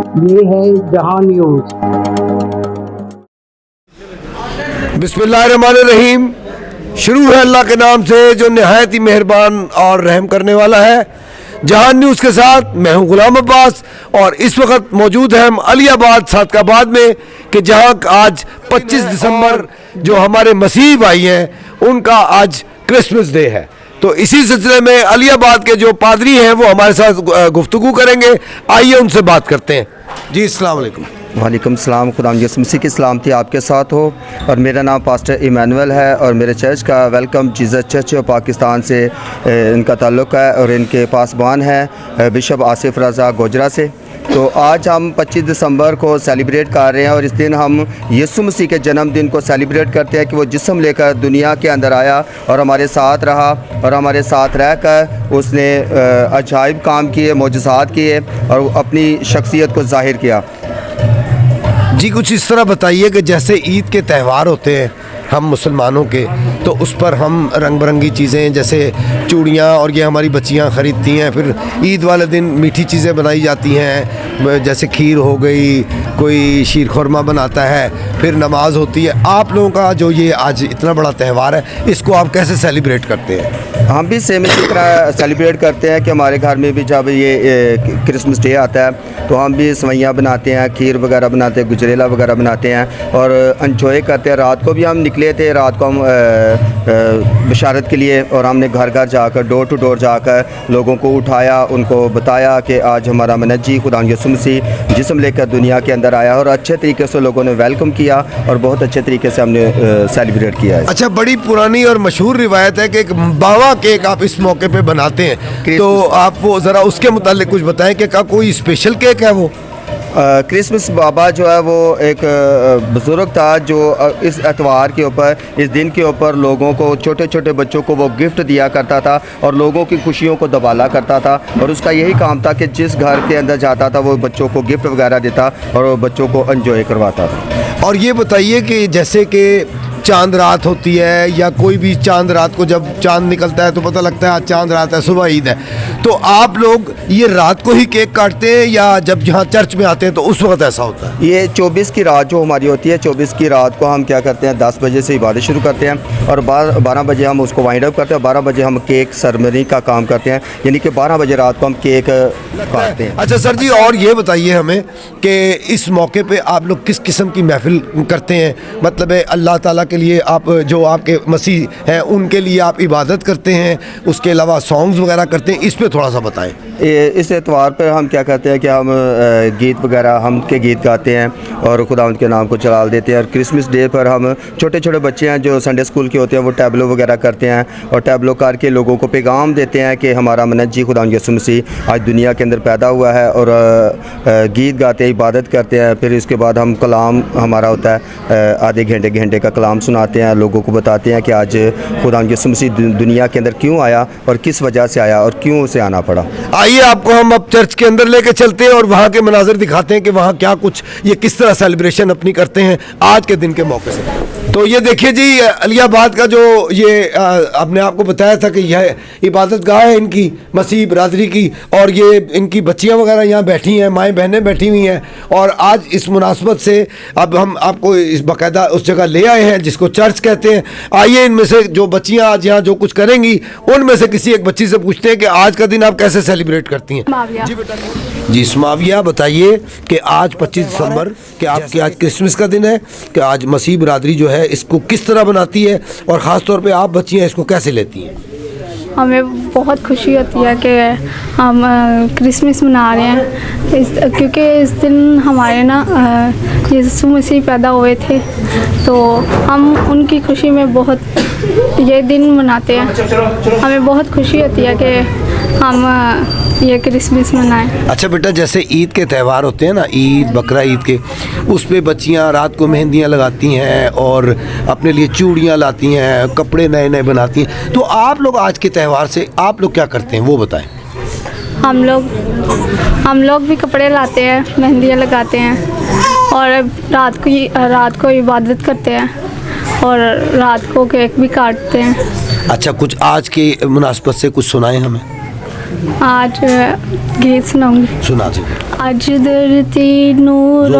ये है जहां न्यूज़। बिस्मिल्लाहिर्रहमानिर्रहीम। शुरू है अल्लाह के नाम से जो निहायत ही मेहरबान और रहम करने वाला है। जहां न्यूज़ के साथ मैं हूं गुलाम अब्बास और इस वक्त मौजूद हैं हम अलियाबाद सादकाबाद में कि जहां आज 25 दिसंबर जो हमारे मसीही भाई हैं उनका आज क्रिसमस डे है। तो इसी सिलसिले में अलियाबाद के जो पादरी हैं वो हमारे साथ गुफ्तगू करेंगे। आइए उनसे बात करते हैं। जी अस्सलाम वालेकुम। वालेकुम सलाम। खुदा यसु मसीह की सलामती आपके साथ हो। और मेरा नाम पास्टर इमानुएल है और मेरे चर्च का वेलकम जीसस चर्च पाकिस्तान से इनका ताल्लुक़ है और इनके पासबान है बिशप आसिफ रज़ा गोजरा से। तो आज हम 25 दिसंबर को सेलिब्रेट कर रहे हैं और इस दिन हम यीशु मसीह के जन्मदिन को सेलिब्रेट करते हैं कि वो जिस्म लेकर दुनिया के अंदर आया और हमारे साथ रहा और हमारे साथ रहकर उसने अजाइब काम किए, मोजज़ात किए और अपनी शख्सियत को ज़ाहिर किया। जी कुछ इस तरह बताइए कि जैसे ईद के त्यौहार होते हैं हम मुसलमानों के, तो उस पर हम रंग बिरंगी चीज़ें जैसे चूड़ियाँ और ये हमारी बच्चियाँ ख़रीदती हैं। फिर ईद वाले दिन मीठी चीज़ें बनाई जाती हैं जैसे खीर हो गई, कोई शीर खुरमा बनाता है, फिर नमाज होती है। आप लोगों का जो ये आज इतना बड़ा त्यौहार है इसको आप कैसे सेलिब्रेट करते हैं? हम भी सेम इसी तरह सेलिब्रेट करते हैं कि हमारे घर में भी जब ये क्रिसमस डे आता है तो हम भी सवैयाँ बनाते हैं, खीर वगैरह बनाते हैं, गुजरेला वगैरह बनाते हैं और एंजॉय करते हैं। रात को भी हम निकले थे, रात को हम बशारत के लिए और हमने घर घर जाकर डोर टू डोर जाकर लोगों को उठाया, उनको बताया कि आज हमारा मनज्जी खुदा यसु मसीह जिस्म लेकर दुनिया के अंदर आया और अच्छे तरीके से लोगों ने वेलकम किया और बहुत अच्छे तरीके से हमने सेलिब्रेट किया है। अच्छा, बड़ी पुरानी और मशहूर रिवायत है कि एक बावा केक आप इस मौके पे बनाते हैं, तो आप वो ज़रा उसके मुतालिक कुछ बताएं कि क्या कोई स्पेशल केक है वो? क्रिसमस बाबा जो है वो एक बुज़ुर्ग था जो इस एतवार के ऊपर, इस दिन के ऊपर लोगों को, छोटे छोटे बच्चों को वो गिफ्ट दिया करता था और लोगों की खुशियों को दबाला करता था और उसका यही काम था कि जिस घर के अंदर जाता था वो बच्चों को गिफ्ट वगैरह देता और वो बच्चों को एंजॉय करवाता था। और ये बताइए कि जैसे कि चांद रात होती है या कोई भी चांद रात को जब चांद निकलता है तो पता लगता है आज चांद रात है, सुबह ईद है, तो आप लोग ये रात को ही केक काटते हैं या जब यहाँ चर्च में आते हैं तो उस वक्त ऐसा होता है? ये 24 की रात जो हमारी होती है, 24 की रात को हम क्या करते हैं 10 बजे से इबादत शुरू करते हैं और 12 बजे हम उसको वाइंड अप करते हैं। 12 बजे हम केक सेरेमनी का काम करते हैं, यानी कि 12 बजे रात को हम केक काटते हैं। अच्छा सर जी, और ये बताइए हमें कि इस मौके पे आप लोग किस किस्म की महफिल करते हैं? मतलब है अल्लाह ताला के लिए आप जो आपके मसीह हैं उनके लिए आप इबादत करते हैं, उसके अलावा सॉन्ग्स वगैरह करते हैं, इस पे थोड़ा सा बताएं। इस एतवार पर हम क्या करते हैं कि हम गीत वगैरह हम के गीत गाते हैं और खुदा उनके नाम को जलाल देते हैं। और क्रिसमस डे पर हम छोटे छोटे बच्चे हैं जो संडे स्कूल के होते हैं वो टैबलो वगैरह करते हैं और टैबलो करके लोगों को पैगाम देते हैं कि हमारा मनज्जी खुदा यसु मसीह आज दुनिया के अंदर पैदा हुआ है और गीत गाते हैं, इबादत करते हैं। फिर इसके बाद हम कलाम हमारा होता है, आधे घंटे का कलाम सुनाते हैं, लोगों को बताते हैं कि आज खुदा यसु मसीह दुनिया के अंदर क्यों आया और किस वजह से आया और क्यों उसे आना पड़ा। आइए आपको हम अब चर्च के अंदर लेके चलते हैं और वहाँ के मनाज़र दिखाते हैं कि वहाँ क्या कुछ ये किस तरह सेलिब्रेशन अपनी करते हैं आज के दिन के मौके से। तो ये देखिए जी, अलियाबाद का जो ये आपने आपको बताया था कि यह इबादत गाह है इनकी मसीह बरादरी की और ये इनकी बच्चियाँ वगैरह यहाँ बैठी हैं, माएँ बहनें बैठी हुई हैं और आज इस मुनासबत से अब हम आपको इस बाकायदा उस जगह ले आए हैं जिसको चर्च कहते हैं। आइए इनमें से जो बच्चियाँ आज यहाँ जो कुछ करेंगी उनमें से किसी एक बच्ची से पूछते हैं कि आज का दिन आप कैसे सेलिब्रेट करती हैं। जी बेटा। जी स्माविया, बताइए कि आज 25 दिसंबर कि आपके आज क्रिसमस का दिन है कि आज मसीह बरादरी जो है इसको किस तरह बनाती है और ख़ास तौर पे आप बच्चियाँ इसको कैसे लेती हैं? हमें बहुत खुशी होती है कि हम क्रिसमस मना रहे हैं क्योंकि इस दिन हमारे ना यीशु मसीह पैदा हुए थे, तो हम उनकी खुशी में बहुत ये दिन मनाते हैं। हमें बहुत खुशी होती है कि हम ये क्रिसमस मनाएं। अच्छा बेटा, जैसे ईद के त्यौहार होते हैं ना, ईद बकरा ईद के, उस पे बच्चियाँ रात को मेहंदियाँ लगाती हैं और अपने लिए चूड़ियाँ लाती हैं, कपड़े नए नए बनाती हैं, तो आप लोग आज के त्यौहार से आप लोग क्या करते हैं वो बताएं। हम लोग भी कपड़े लाते हैं, मेहंदियाँ लगाते हैं और रात को इबादत करते हैं और रात को केक भी काटते हैं। अच्छा, कुछ आज की मुनासबत से कुछ सुनाएं हमें। आज गीत सुनाऊंगी। सुना जी। अज धरती नूर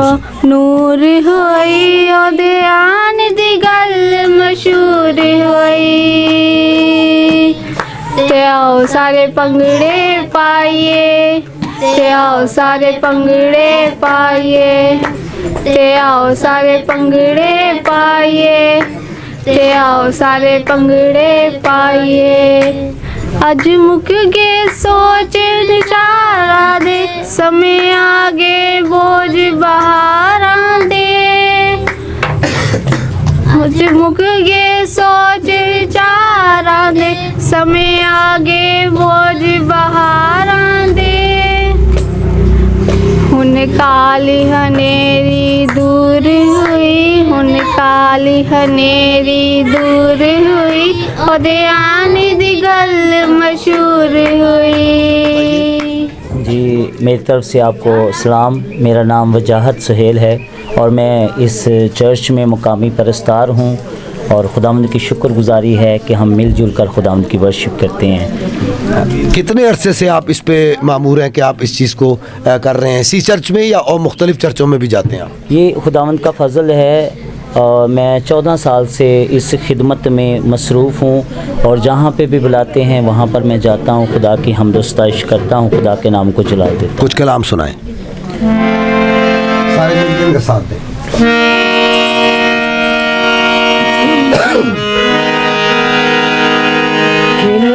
नूर होई ओदे आन दी गल मशहूर होई ते आओ सारे पंगड़े पाइए ते आओ सारे पंगड़े पाइए ते आओ सारे पंगड़े पाइए ते आओ सारे पंगड़े पाइए अज मुक गए सोच विचारा दे समय आगे बोझ बहारां दे अज मुक गए सोच विचारा दे समय आगे बोझ बहारां दे हुन काली हनेरी दूर हुई हुन काली हनेरी दूर हुई ओदे आने दी गल मशहूर हुई। जी मेरी तरफ से आपको सलाम। मेरा नाम वजाहत सुहेल है और मैं इस चर्च में मुकामी परस्तार हूँ और खुदावंद की शुक्रगुजारी है कि हम मिलजुल कर खुदावंद की वर्शिप करते हैं। कितने अरसे से आप इस पे मामूर हैं कि आप इस चीज़ को कर रहे हैं? इसी चर्च में या और मुख्तलिफ चर्चों में भी जाते हैं आप? ये खुदावंद का फजल है। मैं 14 साल से इस खिदमत में मसरूफ़ हूँ और जहाँ पे भी बुलाते हैं वहाँ पर मैं जाता हूँ, खुदा की हमदोस्ताइश करता हूँ, खुदा के नाम को जला देता हूँ। कुछ कलाम सुनाएं। सारे मिलजुल के साथ दें। खिल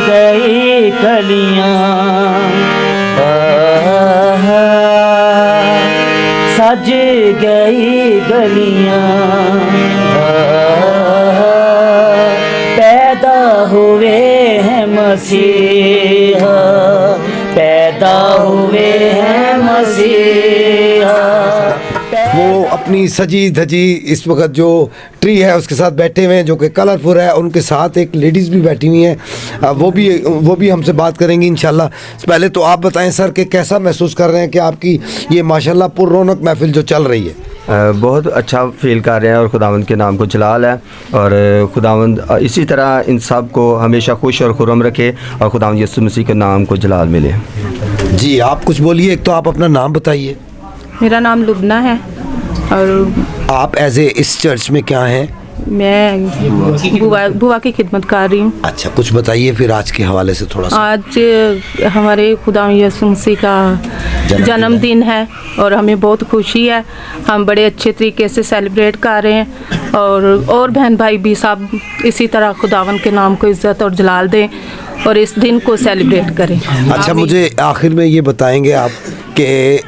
गई कलियां सज गई गलियां पैदा हुए हैं मसीहा पैदा हुए हैं मसीहा। वो अपनी सजी धजी इस वक्त जो ट्री है उसके साथ बैठे हुए हैं जो कि कलरफुल है। उनके साथ एक लेडीज़ भी बैठी हुई हैं, वो भी हमसे बात करेंगी इंशाल्लाह। पहले तो आप बताएं सर कि कैसा महसूस कर रहे हैं कि आपकी ये माशाल्लाह पुररौनक महफिल जो चल रही है? बहुत अच्छा फील कर रहे हैं और खुदावंद के नाम को जलाल है और खुदावंद इसी तरह इन सब को हमेशा खुश और खुर्रम रखे और खुदावंद यीशु मसीह के नाम को जलाल मिले। जी आप कुछ बोलिए। एक तो आप अपना नाम बताइए। मेरा नाम लुबना है और आप एज ए इस चर्च में क्या हैं? मैं बुआ की खिदमत कर रही हूँ। अच्छा कुछ बताइए फिर आज के हवाले से थोड़ा सा। आज हमारे खुदा यीशु मसीह का जन्मदिन है और हमें बहुत खुशी है। हम बड़े अच्छे तरीके से सेलिब्रेट कर रहे हैं और बहन भाई भी सब इसी तरह खुदावन के नाम को इज़्ज़त और जलाल दें और इस दिन को सेलिब्रेट करें। अच्छा मुझे आखिर में ये बताएंगे आप कि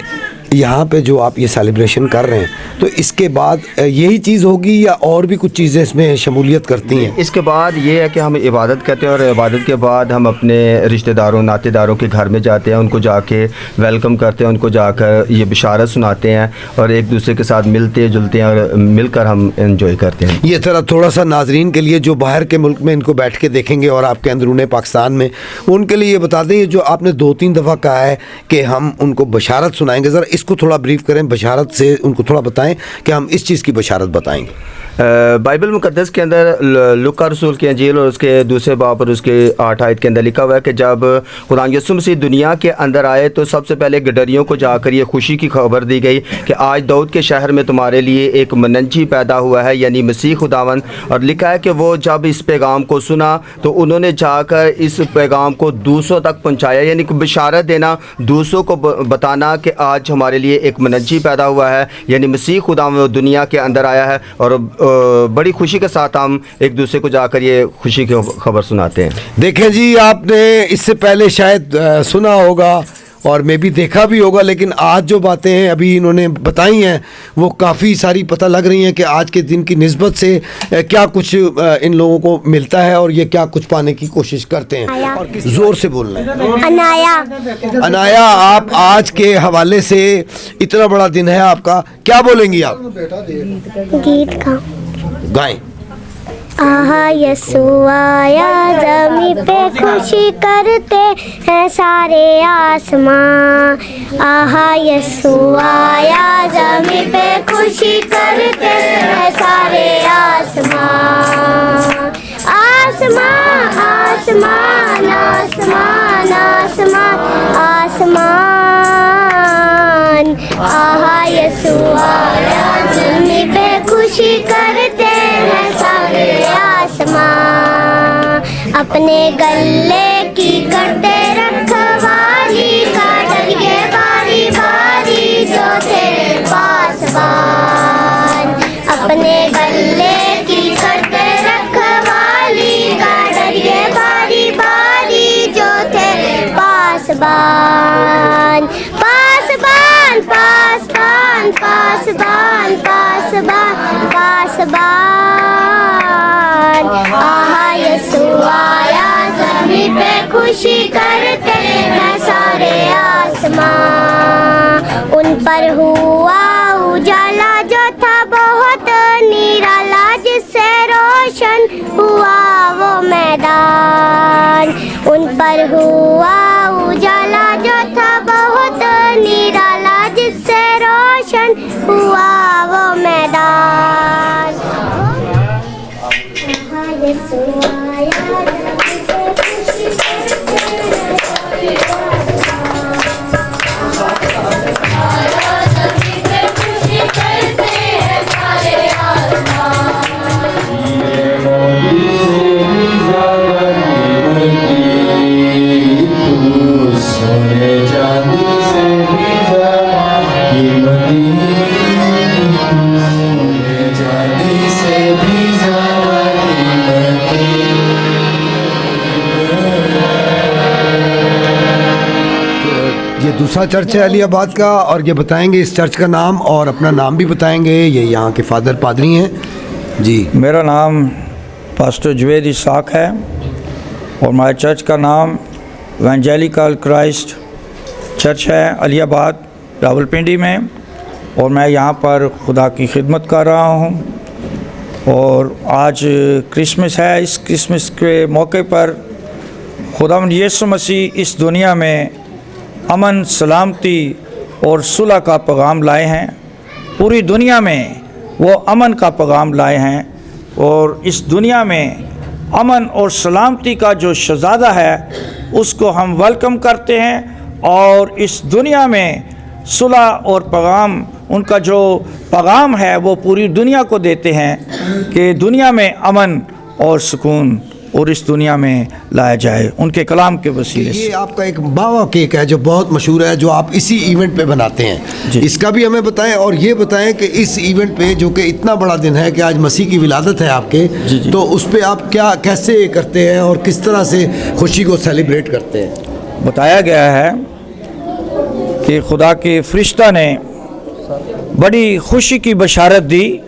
यहाँ पे जो आप ये सेलिब्रेशन कर रहे हैं तो इसके बाद यही चीज़ होगी या और भी कुछ चीज़ें इसमें शमूलियत करती हैं? इसके बाद ये है कि हम इबादत करते हैं और इबादत के बाद हम अपने रिश्तेदारों नातेदारों के घर में जाते हैं, उनको जाके वेलकम करते हैं, उनको जाकर ये बिशारत सुनाते हैं और एक दूसरे के साथ मिलते जुलते हैं और मिलकर हम एंजॉय करते हैं। ये तरह थोड़ा सा नाजरीन के लिए जो बाहर के मुल्क में इनको बैठ के देखेंगे और आपके अंदरूने पाकिस्तान में, उनके लिए ये बता दें, ये जो आपने 2-3 दफ़ा कहा है कि हम उनको बशारत सुनाएंगे, ज़रा इसको थोड़ा ब्रीफ करें, बशारत से उनको थोड़ा बताएं कि हम इस चीज़ की बशारत बताएंगे। बाइबल मुक़द्दस के अंदर लुका रसूल की अंजील और उसके दूसरे बाब और उसके 8 आयत के अंदर लिखा हुआ है कि जब खुदा यीशु मसीह दुनिया के अंदर आए तो सबसे पहले गडरियों को जाकर ये खुशी की खबर दी गई कि आज दाऊद के शहर में तुम्हारे लिए एक मनंजी पैदा हुआ है, यानी मसीह खुदावन। और लिखा है कि वो जब इस पैगाम को सुना तो उन्होंने जाकर इस पैगाम को दूसरों तक पहुँचाया, यानी कि बशारत देना, दूसरों को बताना कि आज हमारे लिए एक मनंजी पैदा हुआ है, यानी मसीह खुदावन दुनिया के अंदर आया है। और बड़ी खुशी के साथ हम एक दूसरे को जाकर ये खुशी की खबर सुनाते हैं। देखें जी, आपने इससे पहले शायद सुना होगा और मैं भी देखा भी होगा, लेकिन आज जो बातें हैं अभी इन्होंने बताई हैं वो काफ़ी सारी पता लग रही हैं कि आज के दिन की निस्बत से क्या कुछ इन लोगों को मिलता है और ये क्या कुछ पाने की कोशिश करते हैं। और ज़ोर से बोलना है। अनाया, आप आज के हवाले से, इतना बड़ा दिन है आपका, क्या बोलेंगी आप? गीत गाएं। आहा यीशु आया ज़मीं पे खुशी करते हैं सारे आसमां। आहा यीशु आया ज़मीं पे खुशी करते हैं सारे आसमां। आसमान आसमान आसमान आसमान आसमान आहा यीशु आया ज़मीं पे खुशी करते हैं सारे आसमान अपने गले की करते रखवाली काटल के बारी बारी जो तेरे पासवान अपने गले की करते रखवाली काटल के बारी बारी जो तेरे पासवान पासवान पासवान पासवान पासवान पासवान आहा यीशु आया ज़मीं पे खुशी करते हैं सारे आसमान उन पर हुआ उजाला जो था बहुत निराला जिससे रोशन हुआ वो मैदान उन पर हुआ उजाला जो था बहुत निराला जिससे रोशन हुआ वो मैदान यीशु आया ये दूसरा चर्च है अलियाबाद का, और ये बताएंगे इस चर्च का नाम और अपना नाम भी बताएंगे। ये यहाँ के फादर पादरी हैं जी। मेरा नाम पास्टर जुवेद इसाक है और हमारे चर्च का नाम एवेंजेलिकल क्राइस्ट चर्च है अलियाबाद रावलपिंडी में, और मैं यहाँ पर खुदा की खिदमत कर रहा हूँ। और आज क्रिसमस है। इस क्रिसमस के मौके पर खुदावंद यीशु मसीह इस दुनिया में अमन, सलामती और सुलह का पैगाम लाए हैं। पूरी दुनिया में वो अमन का पैगाम लाए हैं, और इस दुनिया में अमन और सलामती का जो शहज़ादा है उसको हम वेलकम करते हैं। और इस दुनिया में सुलह और पैगाम, उनका जो पैगाम है वो पूरी दुनिया को देते हैं कि दुनिया में अमन और सुकून और इस दुनिया में लाया जाए उनके कलाम के वसीले से। ये आपका एक बावा केक है जो बहुत मशहूर है, जो आप इसी इवेंट पे बनाते हैं, इसका भी हमें बताएं। और ये बताएं कि इस इवेंट पे जो कि इतना बड़ा दिन है कि आज मसीह की विलादत है आपके, तो उस पे आप क्या कैसे करते हैं और किस तरह से खुशी को सेलिब्रेट करते हैं? बताया गया है कि खुदा के फरिश्ता ने बड़ी खुशी की बशारत दी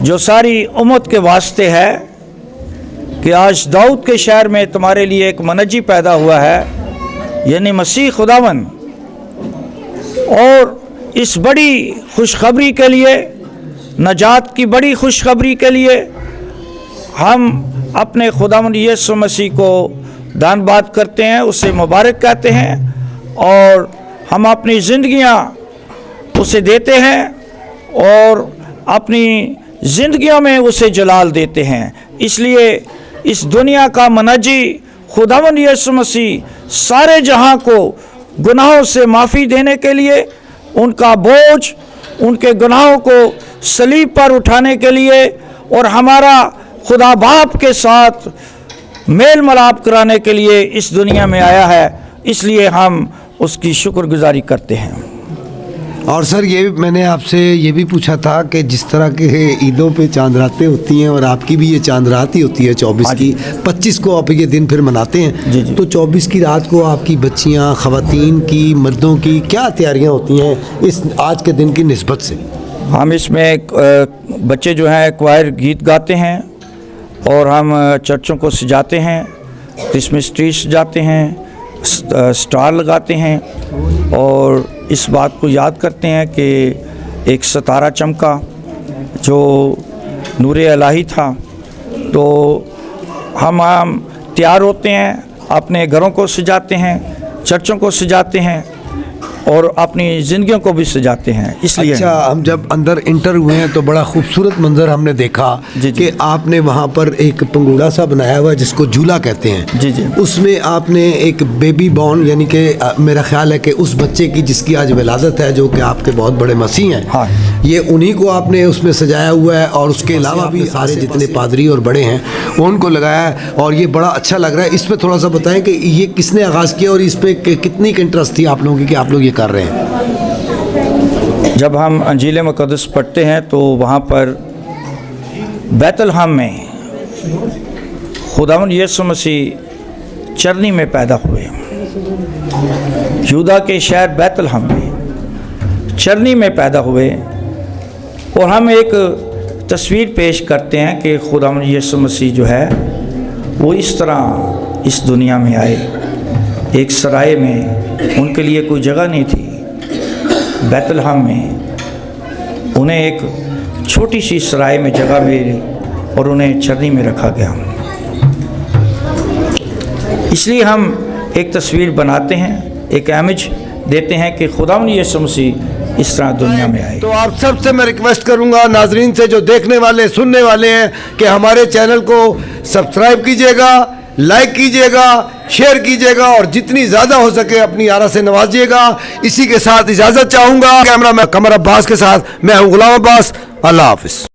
जो सारी उम्मत के वास्ते है कि आज दाऊद के शहर में तुम्हारे लिए एक मनजी पैदा हुआ है, यानी मसीह खुदावन। और इस बड़ी खुशखबरी के लिए, नजात की बड़ी खुशखबरी के लिए हम अपने खुदावन यीशु मसीह को धन्यवाद करते हैं, उसे मुबारक कहते हैं, और हम अपनी ज़िंदगियां उसे देते हैं और अपनी ज़िंदगियों में उसे जलाल देते हैं। इसलिए इस दुनिया का मनजी खुदावंद यीशु मसीह सारे जहां को गुनाहों से माफ़ी देने के लिए, उनका बोझ, उनके गुनाहों को सलीब पर उठाने के लिए और हमारा खुदा बाप के साथ मेल मिलाप कराने के लिए इस दुनिया में आया है। इसलिए हम उसकी शुक्रगुजारी करते हैं। और सर, ये मैंने आपसे ये भी पूछा था कि जिस तरह के ईदों पे चांद रातें होती हैं और आपकी भी ये चांद रात ही होती है 24 की, 25 को आप ये दिन फिर मनाते हैं, तो 24 की रात को आपकी बच्चियां, ख़वातीन की, मर्दों की क्या तैयारियां होती हैं इस आज के दिन की निस्बत से? हम इसमें बच्चे जो हैं क्वायर गीत गाते हैं और हम चर्चों को सजाते हैं, क्रिसमस ट्री सजाते हैं, स्टार लगाते हैं और इस बात को याद करते हैं कि एक सितारा चमका जो नूरे इलाही था। तो हम तैयार होते हैं, अपने घरों को सजाते हैं, चर्चों को सजाते हैं और अपनी ज़िंदगियों को भी सजाते हैं। इसलिए अच्छा, हम जब अंदर इंटर हुए हैं तो बड़ा खूबसूरत मंजर हमने देखा जी, जी। कि आपने वहाँ पर एक पंगूड़ा सा बनाया हुआ है जिसको झूला कहते हैं। जी, जी। उसमें आपने एक बेबी बॉर्न यानी कि मेरा ख्याल है कि उस बच्चे की जिसकी आज विलादत है, जो कि आपके बहुत बड़े मसीह हैं, हाँ। ये उन्हीं को आपने उसमें सजाया हुआ है और उसके अलावा भी सारे जितने पादरी और बड़े हैं उनको लगाया है और ये बड़ा अच्छा लग रहा है। इस पर थोड़ा सा बताएं कि ये किसने आगाज़ किया और इस पर कितनी इंटरेस्ट थी आप लोगों की कि आप लोग ये कर रहे हैं? जब हम अंजील मुक़द्दस पढ़ते हैं तो वहाँ पर बैतलहम में खुदावंद यीशु मसीह चरनी में पैदा हुए। यूदा के शहर बैतलहम में चरनी में पैदा हुए और हम एक तस्वीर पेश करते हैं कि खुदावंद यीशु मसीह जो है वो इस तरह इस दुनिया में आए। एक सराय में उनके लिए कोई जगह नहीं थी, बैतलहम में उन्हें एक छोटी सी सराय में जगह मिली और उन्हें चरनी में रखा गया। इसलिए हम एक तस्वीर बनाते हैं, एक इमेज देते हैं कि खुदावंद यीशु मसीह इस तरह दुनिया में आए। तो आप सबसे मैं रिक्वेस्ट करूंगा, नाजरीन से, जो देखने वाले सुनने वाले हैं, कि हमारे चैनल को सब्सक्राइब कीजिएगा, लाइक कीजिएगा, शेयर कीजिएगा और जितनी ज़्यादा हो सके अपनी यारा से नवाजिएगा। इसी के साथ इजाज़त चाहूँगा। कैमरा मैन कमर अब्बास के साथ मैं हूँ गुलाम अब्बास। अल्लाह हाफिज़।